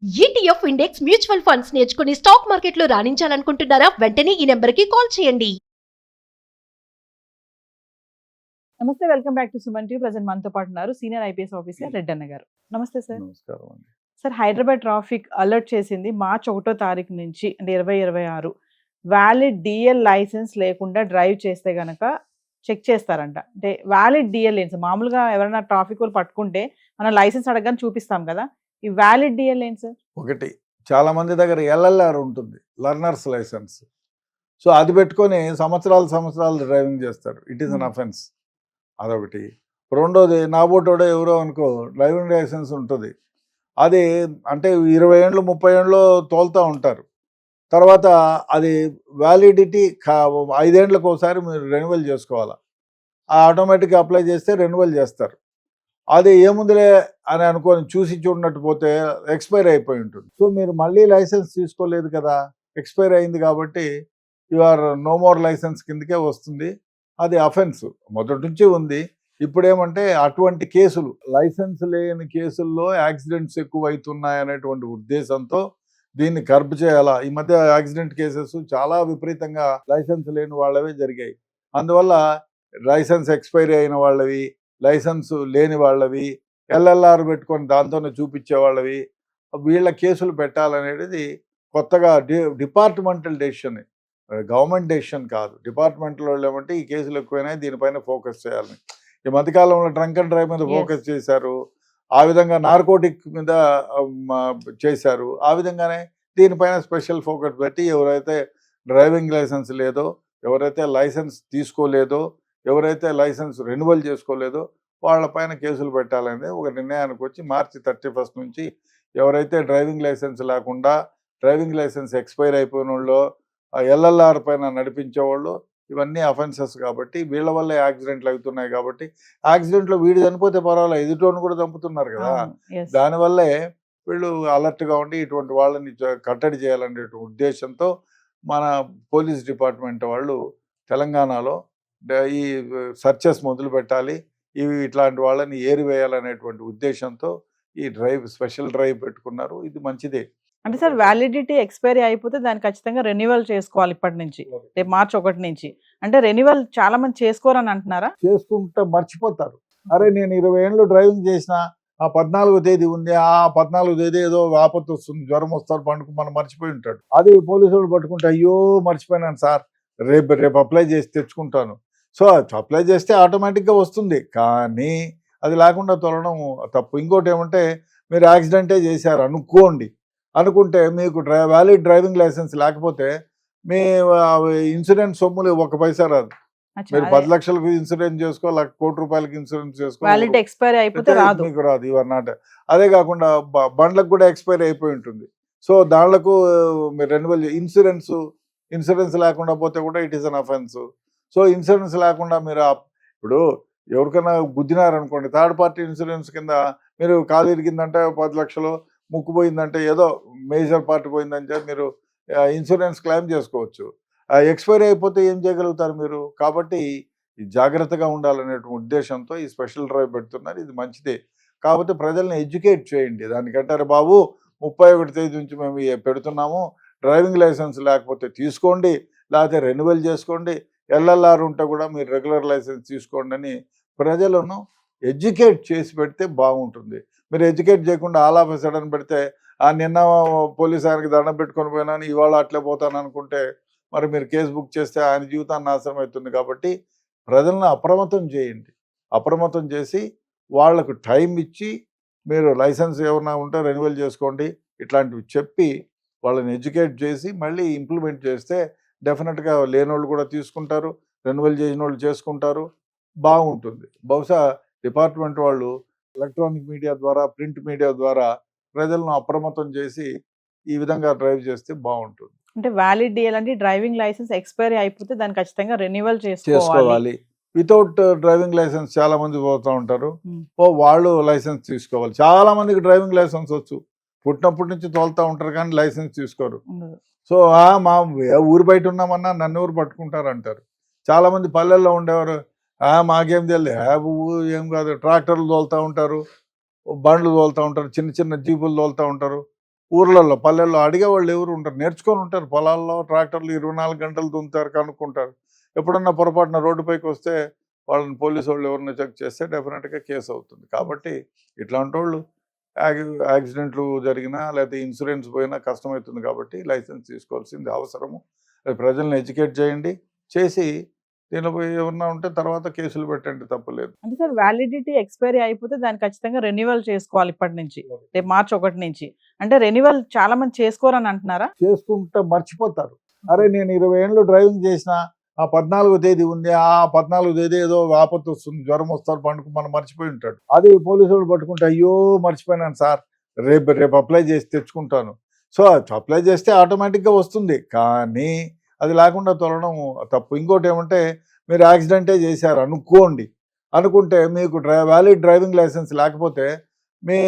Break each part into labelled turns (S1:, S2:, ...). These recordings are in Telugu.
S1: ఈటీఎఫ్ ఇండెక్స్ మ్యూచువల్ ఫండ్స్ నేర్చుకుని స్టాక్ మార్కెట్లో రాణించాలనుకుంటున్నారా? వెంటనే ఈ నెంబర్కి కాల్ చేయండి.
S2: నమస్తే, welcome back to Suman TV. Present మనతో పాటు ఉన్నారు సీనియర్ ఐపీఎస్ ఆఫీసర్ రెడ్డన్న గారు. నమస్తే సార్.
S3: నమస్కారం అండి.
S2: సార్, హైదరాబాద్ ట్రాఫిక్ అలర్ట్ చేసింది మార్చి 1వ తారీఖు నుంచి అంటే 2026 వ్యాలిడ్ డిఎల్ లైసెన్స్ లేకుండా డ్రైవ్ చేస్తే గనక చెక్ చేస్తారంట. అంటే వ్యాలిడ్ డిఎల్ ఏంటి? మామూలుగా ఎవరైనా ట్రాఫిక్ వాళ్ళు పట్టుకుంటే మనం లైసెన్స్ అడగని చూపిస్తాం కదా, ఈ వ్యాలిడ్ డిఎల్ ఏంటి సార్?
S3: ఒకటి, చాలా మంది దగ్గర ఎల్ఎల్ఆర్ ఉంటుంది, లర్నర్స్ లైసెన్స్. సో అది పెట్టుకొని సంవత్సరాలు డ్రైవింగ్ చేస్తారు. It is an offence. అదొకటి. రెండోది, నాబోటోడో ఎవరో అనుకో డ్రైవింగ్ లైసెన్స్ ఉంటుంది, అది అంటే 20 ఏళ్ళు 30 ఏళ్ళు తోలుతూ ఉంటారు. తర్వాత అది వ్యాలిడిటీ 5 ఏళ్ళకి ఒకసారి మీరు రెన్యువల్ చేసుకోవాలా. ఆటోమేటిక్గా అప్లై చేస్తే రెన్యువల్ చేస్తారు. అది ఏముందిలే అని అనుకొని చూసి చూడనట్టు పోతే ఎక్స్పైర్ అయిపోయి ఉంటుంది. సో మీరు మళ్ళీ లైసెన్స్ తీసుకోలేదు కదా, ఎక్స్పైర్ అయింది కాబట్టి you are no more licence కిందకే వస్తుంది. అది అఫెన్స్ మొదటి నుంచి ఉంది. ఇప్పుడేమంటే అటువంటి కేసులు, లైసెన్స్ లేని కేసుల్లో యాక్సిడెంట్స్ ఎక్కువ అవుతున్నాయి అనేటువంటి ఉద్దేశంతో దీన్ని కర్బ్ చేయాలా. ఈ మధ్య యాక్సిడెంట్ కేసెస్ చాలా విపరీతంగా లైసెన్స్ లేని వాళ్ళవే జరిగాయి. అందువల్ల లైసెన్స్ ఎక్స్పైరీ అయిన వాళ్ళవి, లైసెన్స్ లేని వాళ్ళవి, ఎల్ఎల్ఆర్ పెట్టుకొని దాంతోనే చూపించే వాళ్ళవి, వీళ్ళ కేసులు పెట్టాలనేది కొత్తగా డిపార్ట్మెంటల్ డెసిషన్, గవర్నమెంట్ డెసిషన్ కాదు. డిపార్ట్మెంటల్ వాళ్ళు ఏమంటే ఈ కేసులు ఎక్కువైనాయి, దీనిపైన ఫోకస్ చేయాలని. ఈ మధ్యకాలంలో డ్రంక్ అండ్ డ్రైవ్ మీద ఫోకస్ చేశారు, ఆ విధంగా నార్కోటిక్ మీద చేశారు. ఆ విధంగానే దీనిపైన స్పెషల్ ఫోకస్ పెట్టి ఎవరైతే డ్రైవింగ్ లైసెన్స్ లేదో, ఎవరైతే లైసెన్స్ తీసుకోలేదో, ఎవరైతే లైసెన్స్ రెన్యువల్ చేసుకోలేదో వాళ్ళపైన కేసులు పెట్టాలనేది ఒక నిర్ణయానికి వచ్చి మార్చి 31 నుంచి ఎవరైతే డ్రైవింగ్ లైసెన్స్ లేకుండా, డ్రైవింగ్ లైసెన్స్ ఎక్స్పైర్ అయిపోయిన వాళ్ళు, ఎల్ఎల్ఆర్ పైన నడిపించేవాళ్ళు, ఇవన్నీ అఫెన్సెస్ కాబట్టి వీళ్ళ వల్ల యాక్సిడెంట్లు అవుతున్నాయి. కాబట్టి యాక్సిడెంట్లో వీడు చనిపోతే పర్వాలేదు, ఎదుటోని కూడా చంపుతున్నారు కదా. దానివల్లే వీళ్ళు అలర్ట్గా ఉండి ఇటువంటి వాళ్ళని కట్టడి చేయాలనే ఉద్దేశంతో మన పోలీస్ డిపార్ట్మెంట్ వాళ్ళు తెలంగాణలో ఈ సర్చెస్ మొదలు పెట్టాలి, ఇవి ఇట్లాంటి వాళ్ళని ఏరివేయాలనేటువంటి ఉద్దేశంతో ఈ స్పెషల్ డ్రైవ్ పెట్టుకున్నారు. ఇది మంచిదే.
S2: అంటే సార్, వ్యాలిడిటీ ఎక్స్పైరీ అయిపోతే దాన్ని ఖచ్చితంగా రెన్యువల్ చేసుకోవాలి ఇప్పటి నుంచి, రేపు మార్చి 1 నుంచి. అంటే రెన్యువల్ చాలా మంది చేసుకోరని అంటున్నారా?
S3: చేసుకుంటే మర్చిపోతారు. అరే నేను 20 ఏళ్ళు డ్రైవింగ్ చేసిన, ఆ 14వ తేదీ ఉంది, ఆ 14వ తేదీ ఏదో ఆపత్తు వస్తుంది, జ్వరం వస్తారు, మనం మర్చిపోయి ఉంటాడు. అది పోలీసు వాళ్ళు పట్టుకుంటే అయ్యో మర్చిపోయినాను సార్, రేపు అప్లై చేసి తెచ్చుకుంటాను. సో అప్లై చేస్తే ఆటోమేటిక్గా వస్తుంది, కానీ అది లేకుండా తొలడం తప్పు. ఇంకోటి ఏమంటే, మీరు యాక్సిడెంటే చేశారు అనుకుంటే మీకు వ్యాలిడ్ డ్రైవింగ్ లైసెన్స్ లేకపోతే మీ ఇన్సూరెన్స్ సొమ్ములు 1 పైసా రాదు. మీరు 10 లక్షలకు ఇన్సూరెన్స్ చేసుకో, ₹1 కోటి ఇన్సూరెన్స్ చేసుకో,
S2: ఎక్స్పైరీ అయిపోతే
S3: మీకు రాదు. ఇవర్ నాట్. అదే కాకుండా బండ్లకు కూడా ఎక్స్పైరీ అయిపోయి ఉంటుంది. సో దాంట్లకు మీరు రెన్యువల్ ఇన్సూరెన్స్ లేకుండా పోతే కూడా it is an offence. So insurance లేకుండా మీరు ఇప్పుడు ఎవరికైనా గుద్దినారనుకోండి, థర్డ్ పార్టీ ఇన్సూరెన్స్ కింద మీరు కాలు ఇరిగిందంటే 10 లక్షలు, ముక్కు పోయిందంటే ఏదో మేజర్ పార్ట్ పోయిందని చెప్పి మీరు ఇన్సూరెన్స్ క్లెయిమ్ చేసుకోవచ్చు. ఎక్స్పైరీ అయిపోతే ఏం చేయగలుగుతారు మీరు? కాబట్టి జాగ్రత్తగా ఉండాలనే ఉద్దేశంతో ఈ స్పెషల్ డ్రైవ్ పెడుతున్నారు. ఇది మంచిదే. కాకపోతే ప్రజల్ని ఎడ్యుకేట్ చేయండి. దానికంటారు బాబు 31వ తేదీ నుంచి మేము పెడుతున్నాము, డ్రైవింగ్ లైసెన్స్ లేకపోతే తీసుకోండి, లేకపోతే రెన్యువల్ చేసుకోండి, ఎల్ఎల్ఆర్ ఉంటే కూడా మీరు రెగ్యులర్ లైసెన్స్ తీసుకోండి అని ప్రజలను ఎడ్యుకేట్ చేసి పెడితే బాగుంటుంది. మీరు ఎడ్యుకేట్ చేయకుండా ఆల్ ఆఫ్ ఎ సడన్ పెడితే, నిన్న పోలీస్ ఆయనకి దండం పెట్టుకొని పోయినాను, ఇవాళ అట్లే పోతాను అనుకుంటే మరి మీరు కేసు బుక్ చేస్తే ఆయన జీవితాన్ని నాశనం అవుతుంది. కాబట్టి ప్రజలను అప్రమత్తం చేయండి. అప్రమత్తం చేసి వాళ్లకు టైం ఇచ్చి మీరు లైసెన్స్ ఏమైనా ఉంటే రెన్యువల్ చేసుకోండి, ఇట్లాంటివి చెప్పి వాళ్ళని ఎడ్యుకేట్ చేసి మళ్ళీ ఇంప్లిమెంట్ చేస్తే డెఫినెట్గా లేనోళ్ళు కూడా తీసుకుంటారు, రెన్యువల్ చేసిన వాళ్ళు చేసుకుంటారు, బాగుంటుంది. బహుశా డిపార్ట్మెంట్ వాళ్ళు ఎలక్ట్రానిక్ మీడియా ద్వారా, ప్రింట్ మీడియా ద్వారా ప్రజలను అప్రమత్తం చేసి ఈ విధంగా డ్రైవ్ చేస్తే బాగుంటుంది.
S2: అంటే వ్యాలిడ్ డిఎల్ అంటే డ్రైవింగ్ లైసెన్స్ ఎక్స్పైరీ అయిపోతే దాన్ని ఖచ్చితంగా రెన్యువల్
S3: చేసుకోవాలి. వితౌట్ డ్రైవింగ్ లైసెన్స్ చాలా మంది పోతూ ఉంటారు, వాళ్ళు లైసెన్స్ తీసుకోవాలి. చాలా మందికి డ్రైవింగ్ లైసెన్స్ వచ్చు, పుట్టినప్పటి నుంచి తోలుతూ ఉంటారు కానీ లైసెన్స్ తీసుకోరు. సో మా ఊరు బయట ఉన్నామన్నా నన్ను ఊరు పట్టుకుంటారు అంటారు. చాలా మంది పల్లెల్లో ఉండేవారు, మాకేం తెలియదు, ఏం కాదు, ట్రాక్టర్లు తోలుతూ ఉంటారు, బండ్లు తోలుతూ ఉంటారు, చిన్న చిన్న జీపులు తోలుతూ ఉంటారు, ఊర్లలో పల్లెల్లో అడిగేవాళ్ళు ఎవరు ఉంటారు, నేర్చుకొని ఉంటారు. పొలాల్లో ట్రాక్టర్లు 24 గంటలు దున్నుతారు, కనుక్కుంటారు. ఎప్పుడన్నా పొరపాటున రోడ్డుపైకి వస్తే వాళ్ళని పోలీసు వాళ్ళు ఎవరిని చెక్ చేస్తే డెఫినెట్గా కేసు అవుతుంది. కాబట్టి ఇట్లాంటి వాళ్ళు యాక్సిడెంట్లు జరిగినా లేకపోతే ఇన్సూరెన్స్ పోయినా కష్టమవుతుంది. కాబట్టి లైసెన్స్ తీసుకోవాల్సింది అవసరము. అది ప్రజల్ని ఎడ్యుకేట్ చేయండి, చేసి దీనిపై ఏమన్నా ఉంటే తర్వాత కేసులు పెట్టండి, తప్పులేదు.
S2: అంటే సార్ వ్యాలిడిటీ ఎక్స్పైరీ అయిపోతే దాన్ని ఖచ్చితంగా రెన్యువల్ చేసుకోవాలి ఇప్పటి నుంచి, రేపు మార్చి 1 నుంచి. అంటే రెన్యువల్ చాలా మంది చేసుకోరని అంటున్నారా?
S3: చేసుకుంటే మర్చిపోతారు. అరే నేను 20 ఏళ్ళు డ్రైవింగ్ చేసిన, ఆ 14వ తేదీ ఉంది, ఆ 14వ తేదీ ఏదో ఆపత్తు వస్తుంది, జ్వరం వస్తారు, పండుకు మనం మర్చిపోయి ఉంటాడు. అది పోలీసు వాళ్ళు పట్టుకుంటే అయ్యో మర్చిపోయినాను సార్, రేపు అప్లై చేసి తెచ్చుకుంటాను. సో అప్లై చేస్తే ఆటోమేటిక్గా వస్తుంది, కానీ అది లేకుండా తొలడం తప్పు. ఇంకోటి ఏమంటే మీరు యాక్సిడెంటే చేశారు అనుకుంటే మీకు వ్యాలిడ్ డ్రైవింగ్ లైసెన్స్ లేకపోతే మీ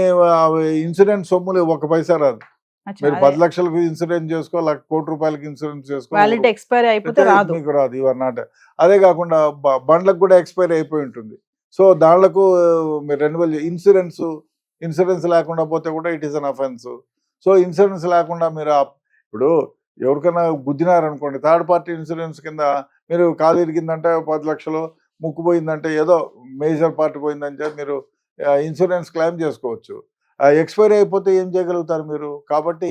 S3: ఇన్సూరెన్స్ సొమ్ములు 1 పైసా రాదు. మీరు 10 లక్షలకు ఇన్సూరెన్స్ చేసుకో, ₹1 కోటి ఇన్సూరెన్స్ చేసుకో,
S2: వ్యాలిడిటీ ఎక్స్పైరీ అయిపోతే రాదు,
S3: మీకు రాదు. ఇవర్ నాట్. అదే కాకుండా బండ్లకు కూడా ఎక్స్పైరీ అయిపోయి ఉంటుంది. సో దాంట్లకు మీరు రెన్యువల్ ఇన్సూరెన్స్ లేకుండా పోతే కూడా it is an offence. So insurance లేకుండా మీరు ఇప్పుడు ఎవరికైనా గుద్దినారనుకోండి, థర్డ్ పార్టీ ఇన్సూరెన్స్ కింద మీరు కాలు ఇరిగిందంటే 10 లక్షలు, ముక్కు పోయిందంటే ఏదో మేజర్ పార్ట్ పోయిందని చెప్పి మీరు ఇన్సూరెన్స్ క్లెయిమ్ చేసుకోవచ్చు. ఎక్స్పైరీ అయిపోతే ఏం చేయగలుగుతారు మీరు? కాబట్టి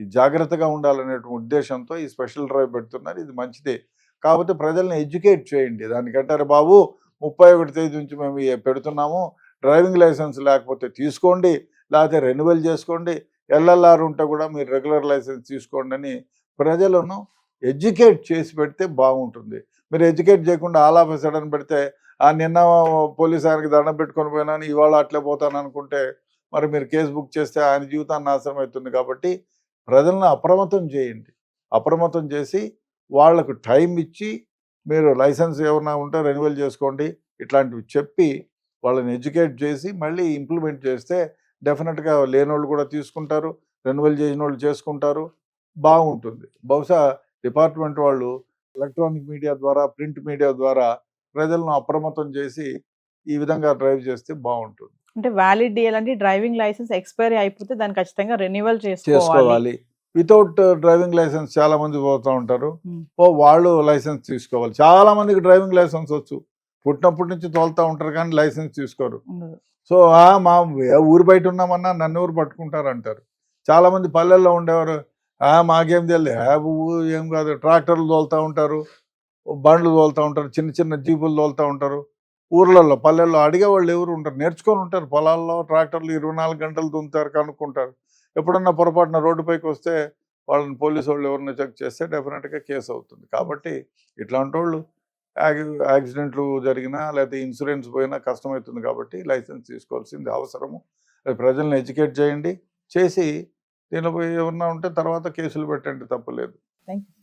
S3: ఈ జాగ్రత్తగా ఉండాలనే ఉద్దేశంతో ఈ స్పెషల్ డ్రైవ్ పెడుతున్నారు. ఇది మంచిదే. కాకపోతే ప్రజల్ని ఎడ్యుకేట్ చేయండి. దానికంటారు బాబు 31 తేదీ నుంచి మేము పెడుతున్నాము, డ్రైవింగ్ లైసెన్స్ లేకపోతే తీసుకోండి, లేకపోతే రెన్యువల్ చేసుకోండి, ఎల్ఎల్ఆర్ ఉంటే కూడా మీరు రెగ్యులర్ లైసెన్స్ తీసుకోండి అని ప్రజలను ఎడ్యుకేట్ చేసి పెడితే బాగుంటుంది. మీరు ఎడ్యుకేట్ చేయకుండా ఆల్ ఆఫ్ ఎ సడన్ పెడితే నిన్న పోలీస్ ఆయనకి దండం పెట్టుకొని పోయినాను, ఇవాళ అట్లే పోతాను అనుకుంటే మరి మీరు కేసు బుక్ చేస్తే ఆయన జీవితాన్ని నాశనం అవుతుంది. కాబట్టి ప్రజలను అప్రమత్తం చేయండి. అప్రమత్తం చేసి వాళ్లకు టైం ఇచ్చి మీరు లైసెన్స్ ఏమైనా ఉంటే రెన్యువల్ చేసుకోండి, ఇట్లాంటివి చెప్పి వాళ్ళని ఎడ్యుకేట్ చేసి మళ్ళీ ఇంప్లిమెంట్ చేస్తే డెఫినెట్గా లేనోళ్ళు కూడా తీసుకుంటారు, రెన్యువల్ చేసిన వాళ్ళు చేసుకుంటారు, బాగుంటుంది. బహుశా డిపార్ట్మెంట్ వాళ్ళు ఎలక్ట్రానిక్ మీడియా ద్వారా, ప్రింట్ మీడియా ద్వారా ప్రజలను అప్రమత్తం చేసి ఈ విధంగా డ్రైవ్ చేస్తే బాగుంటుంది.
S2: అంటే వ్యాలిడ్ డిఎల్ అంటే డ్రైవింగ్ లైసెన్స్ ఎక్స్పైరీ అయిపోతే దాన్ని ఖచ్చితంగా రెన్యువల్
S3: చేసుకోవాలి. వితౌట్ డ్రైవింగ్ లైసెన్స్ చాలా మంది పోతూ ఉంటారు, వాళ్ళు లైసెన్స్ తీసుకోవాలి. చాలా మందికి డ్రైవింగ్ లైసెన్స్ వచ్చు, పుట్టినప్పటి నుంచి తోలుతూ ఉంటారు కానీ లైసెన్స్ తీసుకోరు. సో మా ఊరు బయట ఉన్నామన్నా నన్ను ఊరు పట్టుకుంటారు అంటారు. చాలా మంది పల్లెల్లో ఉండేవారు, మాకేం తెలియదు, ఏం కాదు, ట్రాక్టర్లు తోలుతూ ఉంటారు, బండ్లు తోలుతూ ఉంటారు, చిన్న చిన్న జీపులు తోలుతూ ఉంటారు. ఊర్లలో పల్లెల్లో అడిగేవాళ్ళు ఎవరు ఉంటారు, నేర్చుకొని ఉంటారు. పొలాల్లో ట్రాక్టర్లు 24 గంటలు దున్నుతారు, కనుక్కుంటారు. ఎప్పుడన్నా పొరపాటున రోడ్డుపైకి వస్తే వాళ్ళని పోలీసు వాళ్ళు ఎవరిని చెక్ చేస్తే డెఫినెట్గా కేసు అవుతుంది. కాబట్టి ఇట్లాంటి వాళ్ళు యాక్సిడెంట్లు జరిగినా లేకపోతే ఇన్సూరెన్స్ పోయినా కష్టమవుతుంది. కాబట్టి లైసెన్స్ తీసుకోవాల్సింది అవసరము. అది ప్రజల్ని ఎడ్యుకేట్ చేయండి, చేసి దీనిపై ఏమన్నా ఉంటే తర్వాత కేసులు పెట్టండి, తప్పులేదు.
S2: Thank you.